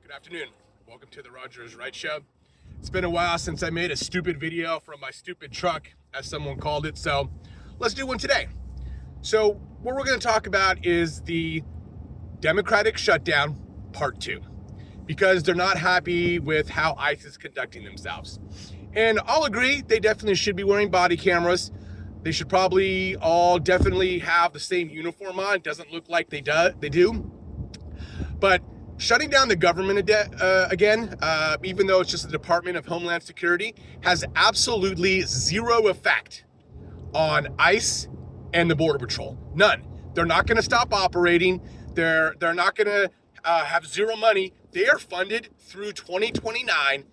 Good afternoon. Welcome to the Rogers Right Show. It's been a while since I made a stupid video from my stupid truck, as someone called it, so let's do one today. So what we're going to talk about is the Democratic shutdown part 2, because they're not happy with how ICE is conducting themselves. And I'll agree, they definitely should be wearing body cameras. They should probably all definitely have the same uniform on. It doesn't look like they do. But shutting down the government again, even though it's just the Department of Homeland Security, has absolutely zero effect on ICE and the Border Patrol. None. They're not going to stop operating. They're not going to have zero money. They are funded through 2029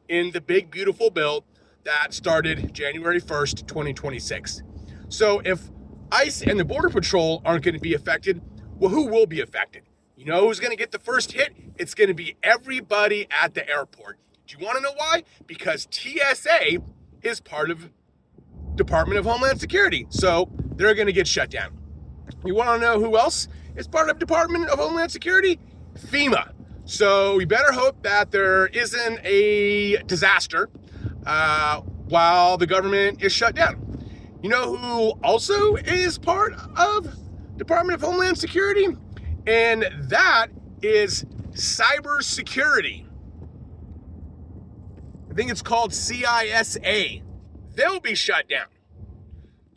in the big, beautiful bill that started January 1st, 2026. So if ICE and the Border Patrol aren't going to be affected, well, who will be affected? You know who's going to get the first hit? It's going to be everybody at the airport. Do you want to know why? Because TSA is part of Department of Homeland Security. So they're going to get shut down. You want to know who else is part of Department of Homeland Security? FEMA. So we better hope that there isn't a disaster while the government is shut down. You know who also is part of Department of Homeland Security? And that is cybersecurity. I think it's called CISA. They'll be shut down.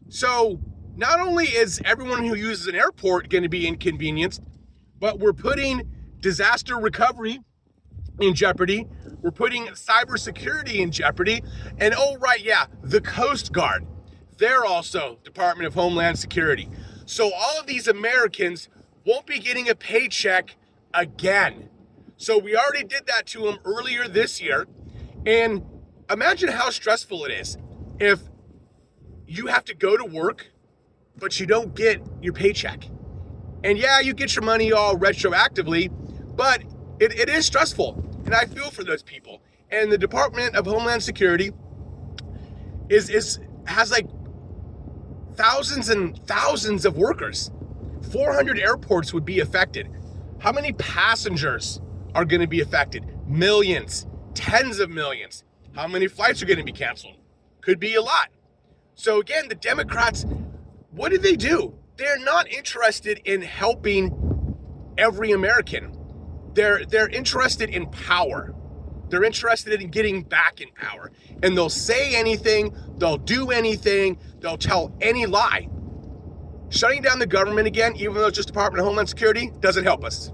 So not only is everyone who uses an airport going to be inconvenienced, but we're putting disaster recovery in jeopardy. We're putting cybersecurity in jeopardy. And oh, right, yeah, the Coast Guard. They're also Department of Homeland Security. So all of these Americans won't be getting a paycheck again. So we already did that to them earlier this year. And imagine how stressful it is if you have to go to work, but you don't get your paycheck. And yeah, you get your money all retroactively, but it is stressful. And I feel for those people. And the Department of Homeland Security has like thousands and thousands of workers. 400 airports would be affected. How many passengers are going to be affected? Millions, tens of millions. How many flights are going to be canceled? Could be a lot. So again, the Democrats, what do? They're not interested in helping every American. They're interested in power. They're interested in getting back in power. And they'll say anything, they'll do anything, they'll tell any lie. Shutting down the government again, even though it's just Department of Homeland Security, doesn't help us.